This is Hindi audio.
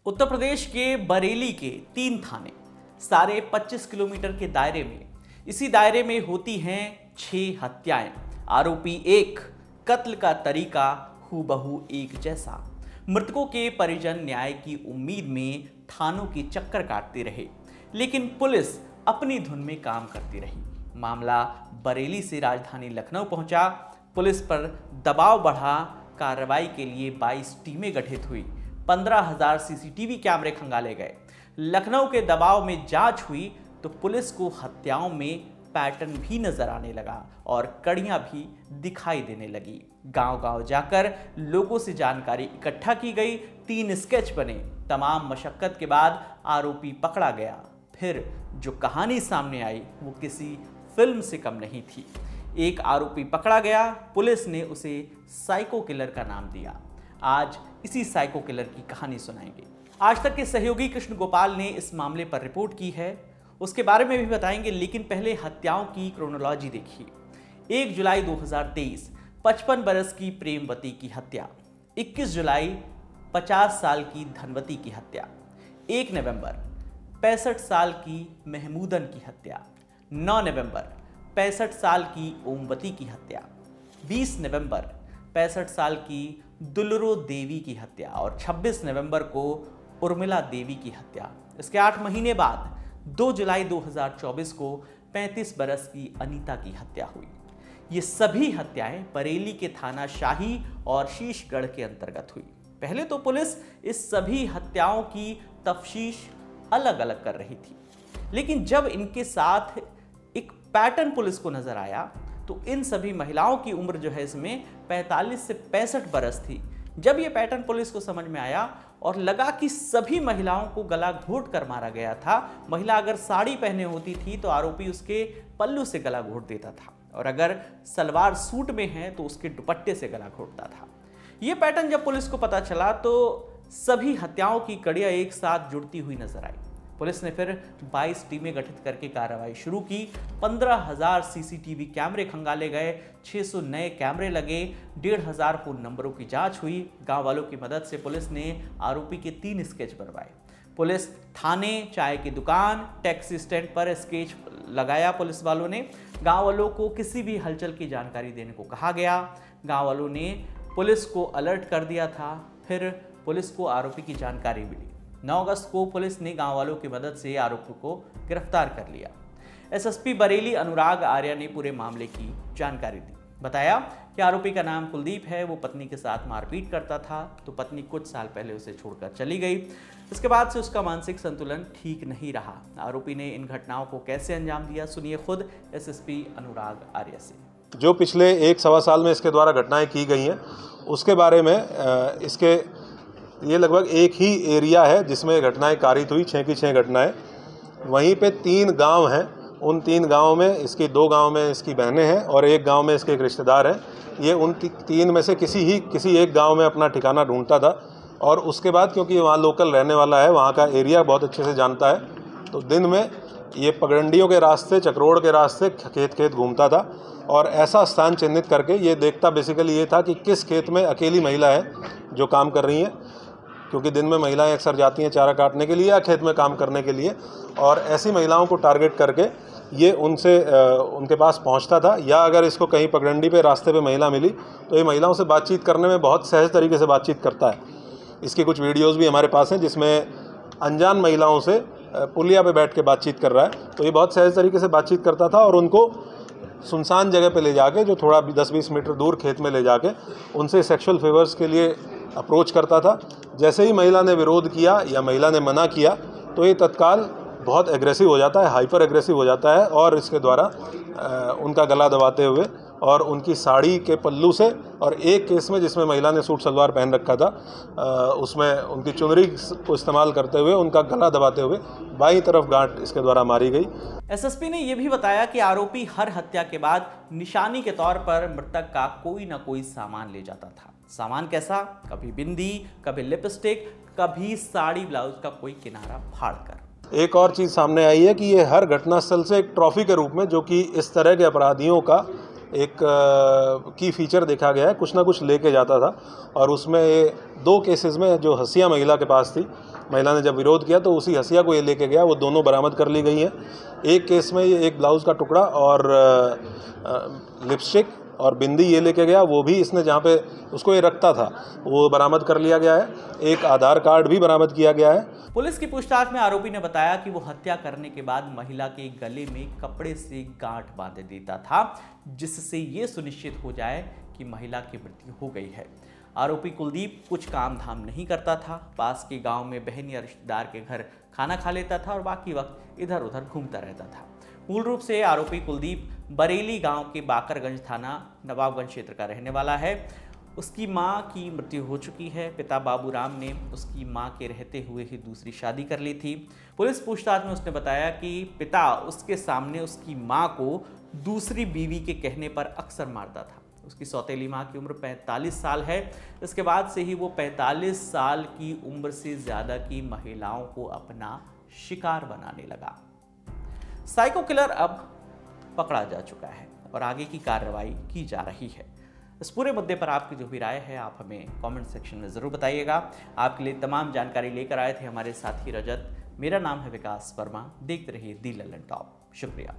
उत्तर प्रदेश के बरेली के 3 थाने सारे 25 किलोमीटर के दायरे में, इसी दायरे में होती हैं 6 हत्याएं। आरोपी एक, कत्ल का तरीका हूबहू एक जैसा। मृतकों के परिजन न्याय की उम्मीद में थानों के चक्कर काटते रहे, लेकिन पुलिस अपनी धुन में काम करती रही। मामला बरेली से राजधानी लखनऊ पहुंचा। पुलिस पर दबाव बढ़ा। कार्रवाई के लिए 22 टीमें गठित हुई। 15,000 सीसीटीवी कैमरे खंगाले गए। लखनऊ के दबाव में जांच हुई तो पुलिस को हत्याओं में पैटर्न भी नजर आने लगा और कड़ियां भी दिखाई देने लगी। गांव-गांव जाकर लोगों से जानकारी इकट्ठा की गई। 3 स्केच बने। तमाम मशक्कत के बाद आरोपी पकड़ा गया। फिर जो कहानी सामने आई वो किसी फिल्म से कम नहीं थी। एक आरोपी पकड़ा गया। पुलिस ने उसे साइको किलर का नाम दिया। आज इसी साइको किलर की कहानी सुनाएंगे। आज तक के सहयोगी कृष्ण गोपाल ने इस मामले पर रिपोर्ट की है, उसके बारे में भी बताएंगे, लेकिन पहले हत्याओं की क्रोनोलॉजी देखिए। 1 जुलाई 2023 55 बरस की प्रेमवती की हत्या। 21 जुलाई 50 साल की धनवती की हत्या। 1 नवंबर 65 साल की महमूदन की हत्या। 9 नवंबर 65 साल की ओमवती की हत्या। 20 नवंबर 65 साल की दुलरो देवी की हत्या और 26 नवंबर को उर्मिला देवी की हत्या। इसके 8 महीने बाद 2 जुलाई 2024 को 35 बरस की अनीता की हत्या हुई। ये सभी हत्याएं बरेली के थाना शाही और शीशगढ़ के अंतर्गत हुई। पहले तो पुलिस इस सभी हत्याओं की तफ्तीश अलग अलग कर रही थी, लेकिन जब इनके साथ एक पैटर्न पुलिस को नजर आया तो इन सभी महिलाओं की उम्र जो है इसमें 45 से 65 बरस थी। जब ये पैटर्न पुलिस को समझ में आया और लगा कि सभी महिलाओं को गला घोट कर मारा गया था। महिला अगर साड़ी पहने होती थी तो आरोपी उसके पल्लू से गला घोट देता था, और अगर सलवार सूट में है तो उसके दुपट्टे से गला घोटता था। ये पैटर्न जब पुलिस को पता चला तो सभी हत्याओं की कड़ियां एक साथ जुड़ती हुई नजर आई। पुलिस ने फिर 22 टीमें गठित करके कार्रवाई शुरू की। 15,000 सीसीटीवी कैमरे खंगाले गए। 600 नए कैमरे लगे। 1,500 फोन नंबरों की जांच हुई। गांव वालों की मदद से पुलिस ने आरोपी के 3 स्केच बनवाए। पुलिस थाने, चाय की दुकान, टैक्सी स्टैंड पर स्केच लगाया। पुलिस वालों ने गांव वालों को किसी भी हलचल की जानकारी देने को कहा गया। गांव वालों ने पुलिस को अलर्ट कर दिया था। फिर पुलिस को आरोपी की जानकारी मिली। 9 अगस्त को पुलिस ने गांव वालों की मदद से आरोपी को गिरफ्तार कर लिया। एसएसपी बरेली अनुराग आर्या ने पूरे मामले की जानकारी दी। बताया कि आरोपी का नाम कुलदीप है। वो पत्नी के साथ मारपीट करता था तो पत्नी कुछ साल पहले उसे छोड़कर चली गई। इसके बाद से उसका मानसिक संतुलन ठीक नहीं रहा। आरोपी ने इन घटनाओं को कैसे अंजाम दिया, सुनिए खुद एसएसपी अनुराग आर्या से। जो पिछले 1-1.25 साल में इसके द्वारा घटनाएं की गई हैं उसके बारे में इसके ये लगभग एक ही एरिया है जिसमें घटनाएं कारित हुई, 6 की 6 घटनाएं। वहीं पे 3 गांव हैं। उन 3 गांवों में इसकी 2 गांव में इसकी बहनें हैं और एक गांव में इसके एक रिश्तेदार हैं। ये उन 3 में से किसी एक गांव में अपना ठिकाना ढूंढता था, और उसके बाद क्योंकि वहाँ लोकल रहने वाला है, वहाँ का एरिया बहुत अच्छे से जानता है, तो दिन में ये पगडंडियों के रास्ते, चक्रोड़ के रास्ते खेत घूमता था और ऐसा स्थान चिन्हित करके ये देखता बेसिकली ये था कि किस खेत में अकेली महिला है जो काम कर रही हैं, क्योंकि दिन में महिलाएं अक्सर जाती हैं चारा काटने के लिए या खेत में काम करने के लिए, और ऐसी महिलाओं को टारगेट करके ये उनके पास पहुंचता था। या अगर इसको कहीं पगडंडी पे रास्ते पे महिला मिली तो ये महिलाओं से बातचीत करने में बहुत सहज तरीके से बातचीत करता है। इसकी कुछ वीडियोज़ भी हमारे पास हैं जिसमें अनजान महिलाओं से पुलिया पे बैठ के बातचीत कर रहा है। तो ये बहुत सहज तरीके से बातचीत करता था और उनको सुनसान जगह पे ले जाके, जो थोड़ा 10-20 मीटर दूर खेत में ले जाके उनसे सेक्सुअल फेवर्स के लिए अप्रोच करता था। जैसे ही महिला ने विरोध किया या महिला ने मना किया तो ये तत्काल बहुत एग्रेसिव हो जाता है, हाइपर एग्रेसिव हो जाता है, और इसके द्वारा उनका गला दबाते हुए और उनकी साड़ी के पल्लू से, और एक केस में जिसमें महिला ने सूट सलवार पहन रखा था उसमें उनकी चुनरी को इस्तेमाल करते हुए उनका गला दबाते हुए बाईं तरफ गांठ इसके द्वारा मारी गई। एसएसपी ने यह भी बताया कि आरोपी हर हत्या के बाद निशानी के तौर पर मृतक का कोई ना कोई सामान ले जाता था। सामान कैसा? कभी बिंदी, कभी लिपस्टिक, कभी साड़ी ब्लाउज का कोई किनारा फाड़कर। एक और चीज़ सामने आई है कि ये हर घटनास्थल से एक ट्रॉफी के रूप में, जो कि इस तरह के अपराधियों का एक की फीचर देखा गया है, कुछ ना कुछ लेके जाता था। और उसमें ये 2 केसेस में जो हसिया महिला के पास थी, महिला ने जब विरोध किया तो उसी हसिया को ये लेके गया, वो दोनों बरामद कर ली गई हैं। एक केस में ये एक ब्लाउज़ का टुकड़ा और लिपस्टिक और बिंदी ये लेके गया, वो भी इसने जहाँ पे उसको ये रखता था वो बरामद कर लिया गया है। एक आधार कार्ड भी बरामद किया गया है। पुलिस की पूछताछ में आरोपी ने बताया कि वो हत्या करने के बाद महिला के गले में कपड़े से गांठ बांध देता था, जिससे ये सुनिश्चित हो जाए कि महिला की मृत्यु हो गई है। आरोपी कुलदीप कुछ काम धाम नहीं करता था, पास के गांव में बहन या रिश्तेदार के घर खाना खा लेता था और बाकी वक्त इधर उधर घूमता रहता था। मूल रूप से आरोपी कुलदीप बरेली गांव के बाकरगंज थाना नवाबगंज क्षेत्र का रहने वाला है। उसकी मां की मृत्यु हो चुकी है। पिता बाबूराम ने उसकी मां के रहते हुए ही दूसरी शादी कर ली थी। पुलिस पूछताछ में उसने बताया कि पिता उसके सामने उसकी मां को दूसरी बीवी के कहने पर अक्सर मारता था। उसकी सौतेली मां की उम्र 45 साल है। इसके बाद से ही वो 45 साल की उम्र से ज़्यादा की महिलाओं को अपना शिकार बनाने लगा। साइको किलर अब पकड़ा जा चुका है और आगे की कार्रवाई की जा रही है। इस पूरे मुद्दे पर आपकी जो भी राय है आप हमें कमेंट सेक्शन में ज़रूर बताइएगा। आपके लिए तमाम जानकारी लेकर आए थे हमारे साथी रजत। मेरा नाम है विकास वर्मा। देखते रहिए दी लल्लन टॉप। शुक्रिया।